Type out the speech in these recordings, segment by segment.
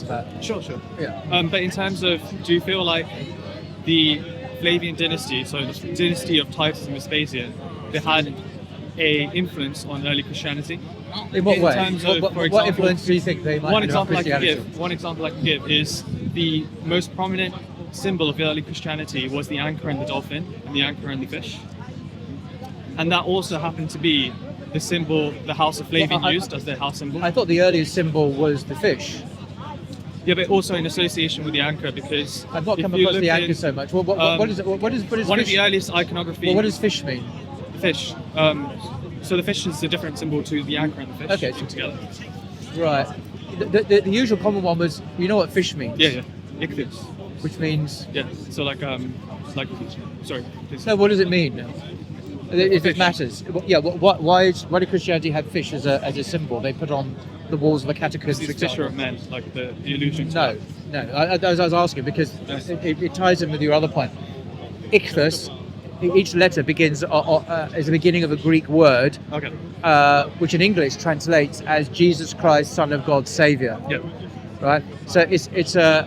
about. Sure. Yeah. But in terms of, do you feel like the Flavian dynasty, so the dynasty of Titus and Vespasian, they had a influence on early Christianity? In what way? Terms of, for What example, influence do you think they might have on Christianity? One example I can give is the most prominent symbol of early Christianity was the anchor and the dolphin, and the anchor and the fish. And that also happened to be the symbol the House of Flavian used as their house symbol. I thought the earliest symbol was the fish. Yeah, but also in association with the anchor, because I've not come across the anchor so much. What is it? What is one fish? of the earliest iconography. Well, what does fish mean? Fish. So the fish is a different symbol to the anchor and the fish. Okay. Together. Right. The usual common one was, you know what fish means? Yeah. Ichthus. Which means. Yeah. So like sorry. Please. No. What does it mean? If it matters. Yeah. Why do Christianity have fish as a symbol? They put on the walls of a catechism. These fish are men, like the allusion to No. I was asking because it ties in with your other point. Ichthus. Each letter begins is the beginning of a Greek word, okay. Which in English translates as Jesus Christ, Son of God, Savior. Yeah. Right. So it's an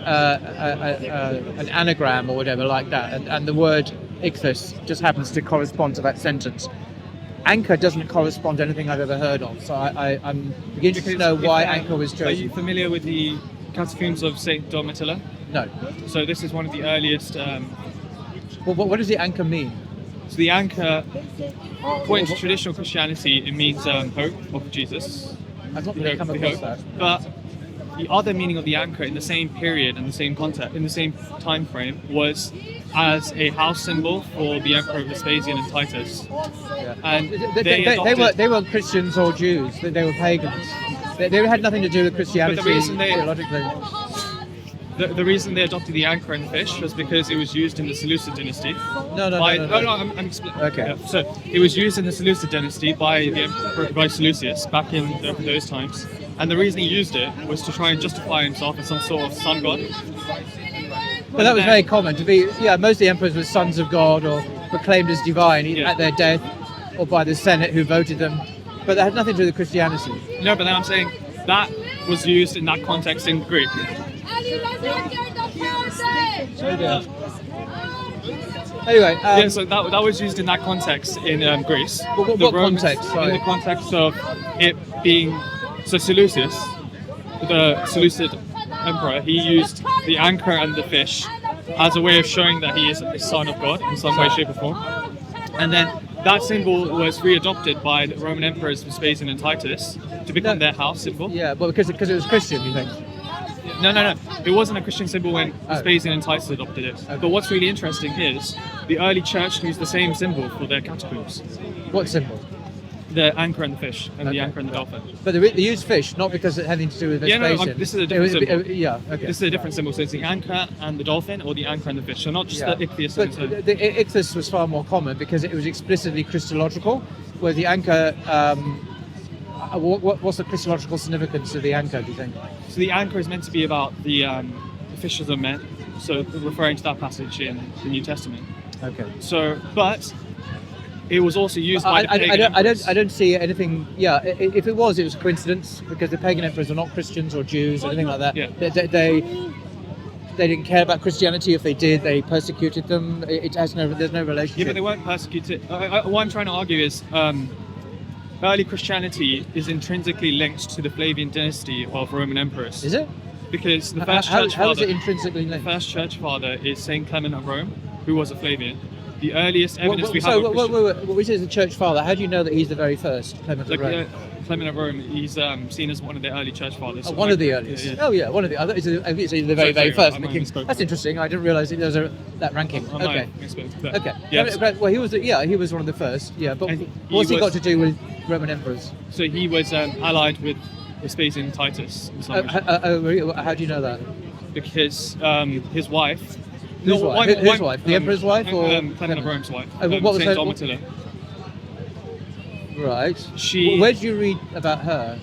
anagram or whatever like that, and the word ichthus just happens to correspond to that sentence. Anchor doesn't correspond to anything I've ever heard of, so I'm beginning to know why anchor was chosen. Are you familiar with the catacombs of Saint Domitilla? No. So this is one of the earliest. Well, what does the anchor mean? So the anchor, according to traditional Christianity, it means hope of Jesus. I've not really come across that. But the other meaning of the anchor in the same period and the same context, in the same time frame, was as a house symbol for the Emperor Vespasian and Titus. Yeah. And they weren't Christians or Jews. They were pagans. They had nothing to do with Christianity. But the reason theologically. The reason they adopted the anchor and the fish was because it was used in the Seleucid dynasty. No. I'm explaining. Okay. Yeah. So it was used in the Seleucid dynasty by Seleucus back in those times, and the reason he used it was to try and justify himself as some sort of sun god. Well, that was very common to be. Yeah, most of the emperors were sons of God or proclaimed as divine at their death, or by the Senate who voted them. But that had nothing to do with Christianity. No, but then I'm saying that was used in that context in Greek. Anyway, so that was used in that context in Greece. What context? Sorry. In the context of it being Seleucus, the Seleucid emperor, he used the anchor and the fish as a way of showing that he is a son of God in some way, shape, or form. And then that symbol was readopted by the Roman emperors Vespasian and Titus to become their house symbol. Yeah, well, because it was Christian, you think? No. It wasn't a Christian symbol when Vespasian and Titus adopted it. Okay. But what's really interesting is the early church used the same symbol for their catacombs. What symbol? The anchor and the fish, and the anchor and the dolphin. But they used fish, not because it had anything to do with Vespasian. This is a different symbol. Okay. This is a different symbol. So it's the anchor and the dolphin, or the anchor and the fish. So not just the ichthus. But the ichthus was far more common because it was explicitly Christological, where the anchor. What's the Christological significance of the anchor, do you think? So the anchor is meant to be about the fishers of men, so referring to that passage in the New Testament. Okay. So, but it was also used by the pagan emperors. I don't see anything. Yeah, if it was a coincidence because the pagan emperors are not Christians or Jews or anything like that. Yeah. They didn't care about Christianity. If they did, they persecuted them. There's no relationship. Yeah, but they weren't persecuted. What I'm trying to argue is. Early Christianity is intrinsically linked to the Flavian dynasty of Roman emperors. Is it? Because the first church father. How is it intrinsically linked? The first church father is Saint Clement of Rome, who was a Flavian. The earliest evidence we have. Which is the church father? How do you know that he's the very first Clement of Rome? Clement of Rome, he's seen as one of the early church fathers. One of the earliest. Yeah. Oh yeah, one of the other. It's the very first. That's interesting. I didn't realise there was that ranking. Okay. Okay. Yes. Well, he was one of the first. Yeah, but what's he got to do with Roman emperors? So he was allied with Vespasian and Titus. How do you know that? Because his wife. Whose wife? The emperor's wife, or Clement of Rome's wife? What was Saint her? Domitilla. Right. Where did you read about her?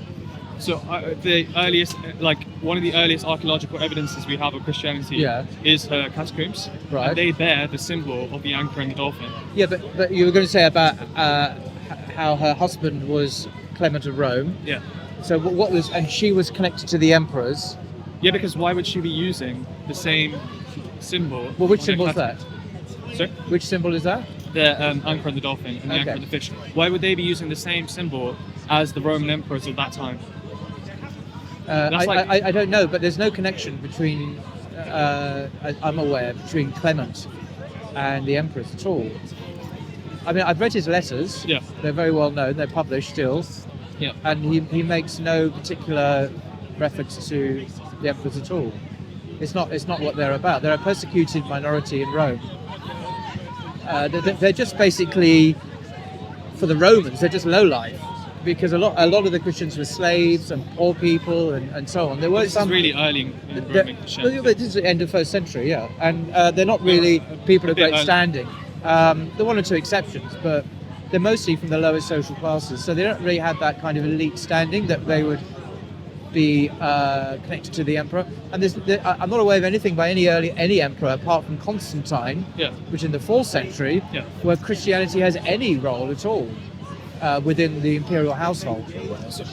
So the earliest, one of the earliest archaeological evidences we have of Christianity is her catacombs. Right. And they bear the symbol of the anchor and the dolphin. Yeah, but you were going to say about how her husband was Clement of Rome. Yeah. So what was, and she was connected to the emperors. Yeah, because why would she be using the same symbol? Well, which on symbol is their that? Sorry? Which symbol is that? The anchor and the dolphin and the anchor and the fish. Why would they be using the same symbol as the Roman emperors of that time? I don't know, but there's no connection between, I'm aware, between Clement and the emperors at all. I mean, I've read his letters. Yeah. They're very well known. They're published still. Yeah. And he makes no particular reference to the emperors at all. It's not what they're about. They're a persecuted minority in Rome. They're just basically, for the Romans, they're just lowlife, because a lot of the Christians were slaves and poor people and so on. There were This is really early in Roman Christianity. This is the end of first century, yeah, and they're not really people of great standing. There are one or two exceptions, but they're mostly from the lower social classes, so they don't really have that kind of elite standing that they would be connected to the emperor. And I'm not aware of anything by any emperor apart from Constantine, which in the 4th century, where Christianity has any role at all within the imperial household. So,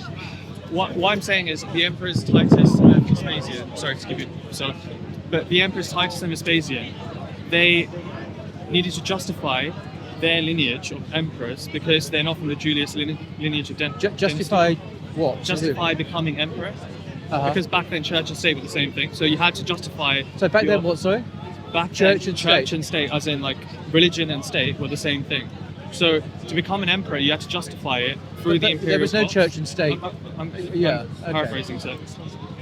what I'm saying is the emperors Titus and Vespasian. Sorry to give you but the emperors Titus and Vespasian, they needed to justify their lineage of emperors because they're not from the Julius lineage of Justify what? Justify becoming emperor. Because back then church and state were the same thing. So you had to justify... So back then what, sorry? Back church then, and church state. And state, as in like religion and state were the same thing. So to become an emperor, you had to justify it through the imperial There was no court. church and state. I'm Okay. paraphrasing, so.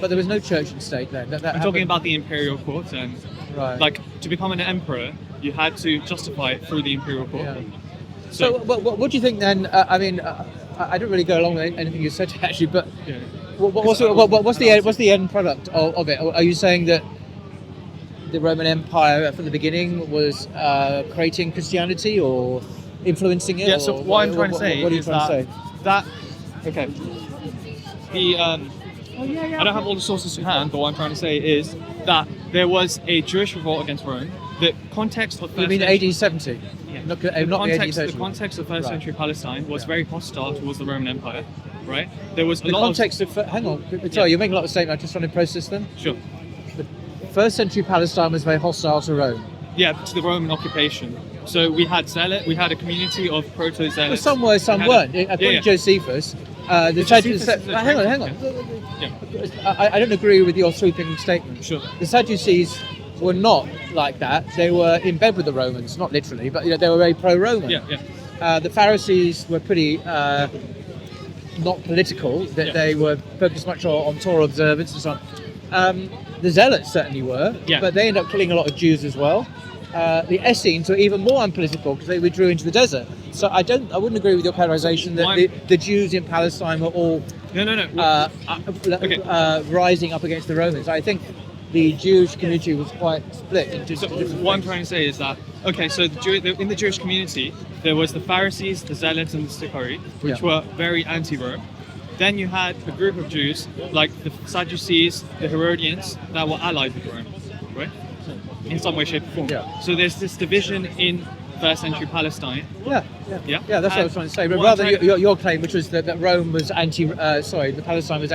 But there was no church and state then. I'm talking about the imperial court, and like to become an emperor, you had to justify it through the imperial court. Yeah. So what do you think then? I mean, I don't really go along with anything you said actually, but what's the end product of it? Are you saying that the Roman Empire from the beginning was creating Christianity or influencing it? Yeah. So what I'm trying to say what are you is trying that okay. I don't have all the sources to hand, but what I'm trying to say is that there was a Jewish revolt against Rome. The context of You mean AD 70? Yeah. Not The the AD 30. context of first century Palestine was very hostile towards the Roman Empire, right? There was The context of hang on, sorry, you're making a lot of statements. I'm just trying to process them. Sure. The first century Palestine was very hostile to Rome. Yeah, to the Roman occupation. So we had a community of proto-zealots. Well, some were, some weren't. According to Josephus, hang on. Yeah. I don't agree with your sweeping statement. Sure. The Sadducees were not like that. They were in bed with the Romans, not literally, but they were very pro-Roman. Yeah. The Pharisees were pretty not political. They were focused much on Torah observance and so on. The Zealots certainly were, but they ended up killing a lot of Jews as well. The Essenes were even more unpolitical because they withdrew into the desert. So I wouldn't agree with your characterization that the Jews in Palestine were all rising up against the Romans. I think the Jewish community was quite split into different what I'm trying to say is that so in the Jewish community there was the Pharisees, the Zealots, and the Sicarii, which were very anti-Rome. Then you had a group of Jews like the Sadducees, the Herodians, that were allied with Rome, right? In some way, shape, or form. Yeah. So there's this division in first century Palestine. Yeah, that's what I was trying to say. But rather your claim, which was that Rome was the Palestine was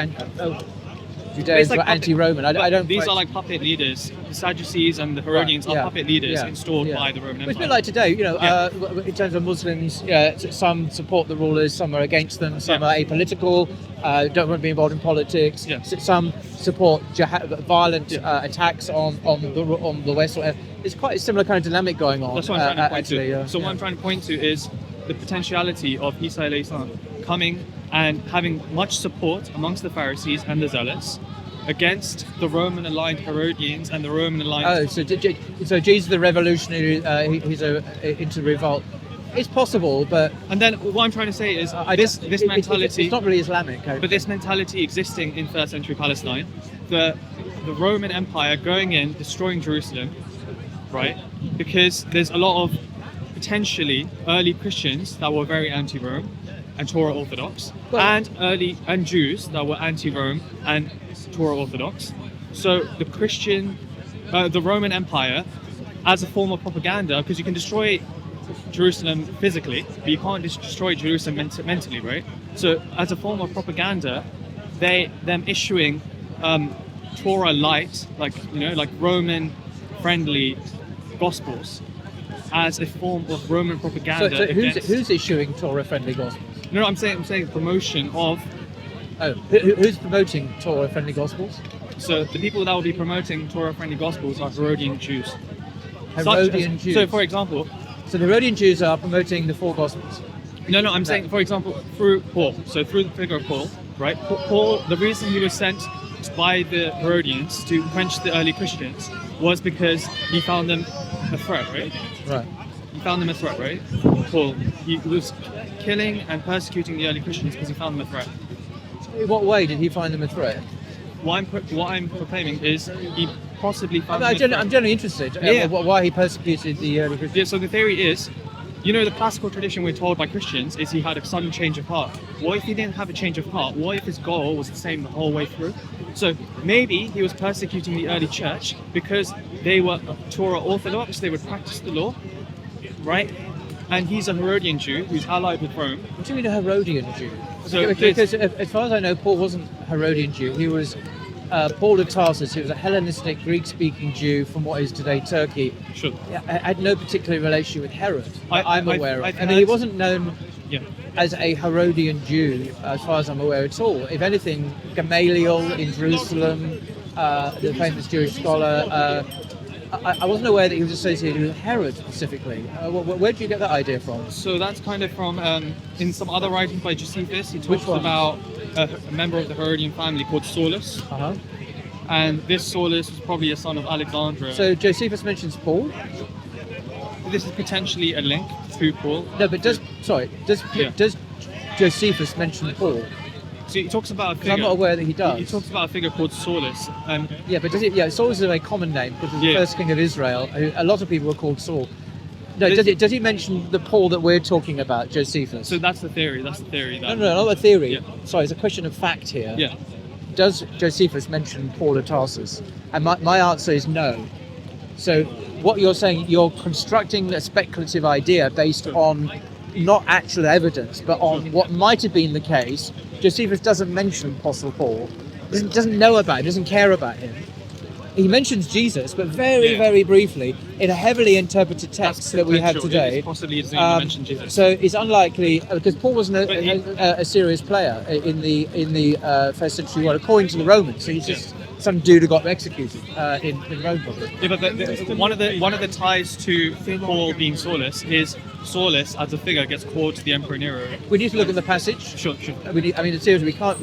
Judeans were anti-Roman. I don't. These are like puppet leaders. The Sadducees and the Herodians are puppet leaders installed by the Roman Empire. It's a bit like today, in terms of Muslims, some support the rulers, some are against them, some are apolitical, don't want to be involved in politics. Yeah. Some support violent attacks on the West. It's quite a similar kind of dynamic going on. That's what I'm trying to point to. So what I'm trying to point to is the potentiality of Isa alayhi salam coming and having much support amongst the Pharisees and the Zealots against the Roman-aligned Herodians and the Roman-aligned... So Jesus the revolutionary, he's into revolt. It's possible, but... And then what I'm trying to say is this mentality... It's not really Islamic. But this mentality existing in first century Palestine, the Roman Empire going in, destroying Jerusalem, right? Because there's a lot of potentially early Christians that were very anti-Rome and Torah Orthodox, and Jews that were anti-Rome and Torah Orthodox. So the Roman Empire, as a form of propaganda, because you can destroy Jerusalem physically, but you can't destroy Jerusalem mentally, right? So as a form of propaganda, them issuing Torah light, like Roman friendly gospels, as a form of Roman propaganda. So who's issuing Torah-friendly gospels? No, I'm saying promotion of. Oh, who's promoting Torah-friendly gospels? So the people that will be promoting Torah-friendly gospels are Herodian Jews. Herodian Jews. So, for example, so the Herodian Jews are promoting the 4 gospels. No, I'm saying, for example, through Paul. So through the figure of Paul, right? Paul, the reason he was sent by the Herodians to quench the early Christians was because he found them a threat, right? Right. He found them a threat, right? Paul, he was killing and persecuting the early Christians because he found them a threat. In what way did he find them a threat? What I'm proclaiming is he possibly found them a threat. I'm generally interested why he persecuted the early Christians. Yeah, so the theory is, the classical tradition we're told by Christians is he had a sudden change of heart. What if he didn't have a change of heart? What if his goal was the same the whole way through? So maybe he was persecuting the early church because they were Torah Orthodox, they would practice the law, right? And he's a Herodian Jew who's allied with Rome. What do you mean a Herodian Jew? So because as far as I know, Paul wasn't a Herodian Jew. He was Paul of Tarsus. He was a Hellenistic, Greek-speaking Jew from what is today Turkey. Sure. I had no particular relation with Herod. I'm aware of. I mean, he wasn't known as a Herodian Jew, as far as I'm aware at all. If anything, Gamaliel in Jerusalem, the famous Jewish scholar. I wasn't aware that he was associated with Herod specifically. Where did you get that idea from? So that's kind of from in some other writings by Josephus. He Which talks one? about a member of the Herodian family called Saulus. Uh-huh. And this Saulus was probably a son of Alexandra. So Josephus mentions Paul? This is potentially a link to Paul. No, but does Josephus mention Paul? So he talks about a figure. I'm not aware that he does. He talks about a figure called Saulus. Yeah, but does it? Yeah, Saul is a very common name because he's the first king of Israel. A lot of people were called Saul. No, does he mention the Paul that we're talking about, Josephus? So that's the theory. No, not a theory. Yeah. Sorry, it's a question of fact here. Yeah. Does Josephus mention Paul of Tarsus? And my answer is no. So what you're saying, you're constructing a speculative idea based on not actual evidence, but on what might have been the case. Josephus doesn't mention Apostle Paul, doesn't know about him, doesn't care about him. He mentions Jesus, but very briefly, in a heavily interpreted text that we have today. It's possibly mention Jesus. So it's unlikely, because Paul wasn't a serious player in the first century world, according to the Romans. So he's just some dude who got executed in Rome. Yeah, but one of the ties to Paul being Saulus is Saulus as a figure gets called to the Emperor Nero. We need to look at the passage. Sure. Seriously, we can't.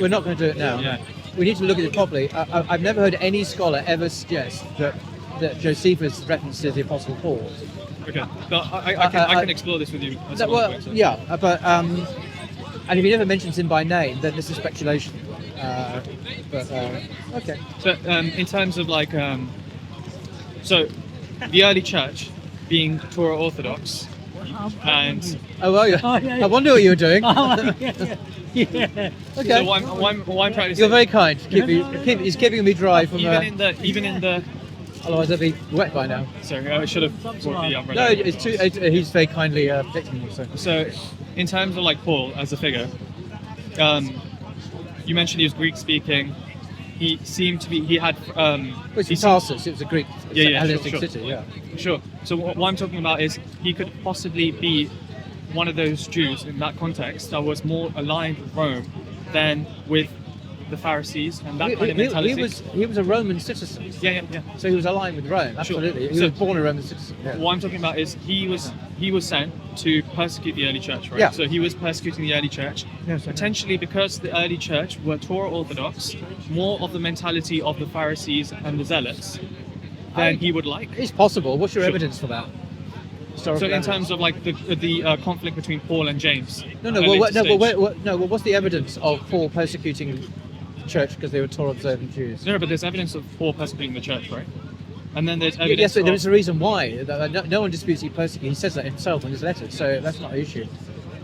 We're not going to do it now. Yeah. We need to look at it properly. I've never heard any scholar ever suggest that Josephus references the Apostle Paul. Okay, but I can explore this with you. And if he never mentions him by name, then this is speculation. Okay. But in terms of so the early church being Torah Orthodox, and I wonder what you're doing. Yeah. Okay. So what I'm practicing. You're very kind. He's keeping me dry from. Even in the. Otherwise, I'd be wet by now. Sorry, I should have brought the umbrella. No, it's too. He's very kindly protecting me. So, in terms of Paul as a figure, you mentioned he was Greek speaking. He seemed to be. He had. It's Tarsus. It was a Greek Hellenistic city. Yeah. Sure. So what I'm talking about is he could possibly be one of those Jews in that context that was more aligned with Rome than with the Pharisees and that kind of mentality. He was a Roman citizen. Yeah. So he was aligned with Rome. Absolutely. Sure. He was born a Roman citizen. Yeah. What I'm talking about is he was sent to persecute the early church, right? Yeah. So he was persecuting the early church, potentially because the early church were Torah Orthodox, more of the mentality of the Pharisees and the Zealots than he would like. It's possible. What's your evidence for that? So in terms of the conflict between Paul and James. What's the evidence of Paul persecuting the church because they were Torah observant Jews? No, but there's evidence of Paul persecuting the church, right? And then there's evidence. Yes, but there is a reason why. No one disputes he persecuted. He says that himself in his letters, so that's not an issue.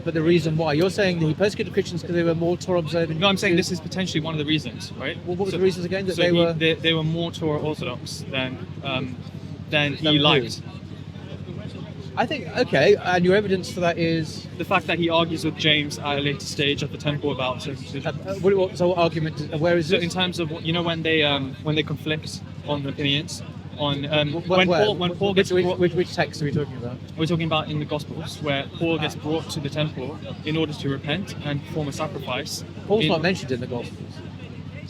But the reason why you're saying that he persecuted Christians because they were more Torah observant. No, I'm saying this is potentially one of the reasons, right? Well, what was the reasons again? That they were more Torah Orthodox than he liked. I think, okay, and your evidence for that is... The fact that he argues with James at a later stage at the temple about circumcision. what argument, where is So it? in terms of, when they conflict on opinions, on Where? when Paul gets brought, which text are we talking about? we're talking about in the Gospels, where Paul gets brought to the temple in order to repent and perform a sacrifice. Paul's not mentioned in the Gospels.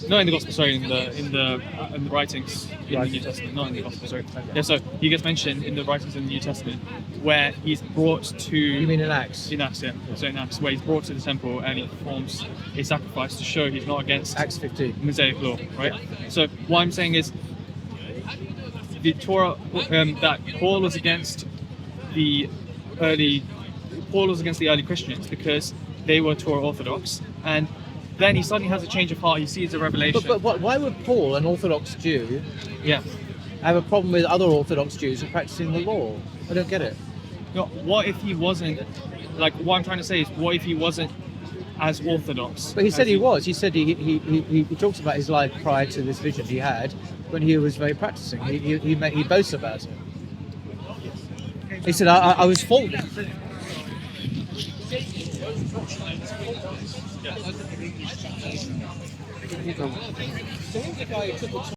No, in the Gospel, sorry, in the writings in the New Testament, not in the Gospel, sorry. Yeah, so he gets mentioned in the writings in the New Testament, where he's brought to. You mean in Acts? In Acts, yeah. So in Acts, where he's brought to the temple and he performs a sacrifice to show he's not against Acts 15. Mosaic law, right? So what I'm saying is, the Torah that Paul was against the early Christians because they were Torah Orthodox, and then he suddenly has a change of heart. He sees a revelation. But why would Paul, an Orthodox Jew, Yeah. have a problem with other Orthodox Jews and practicing the law? I don't get it. No, what if he wasn't? Like, what I'm trying to say is, what if he wasn't as Orthodox? But he said he was. He said he talks about his life prior to this vision he had when he was very practicing. He boasts about it. He said, I was faultless.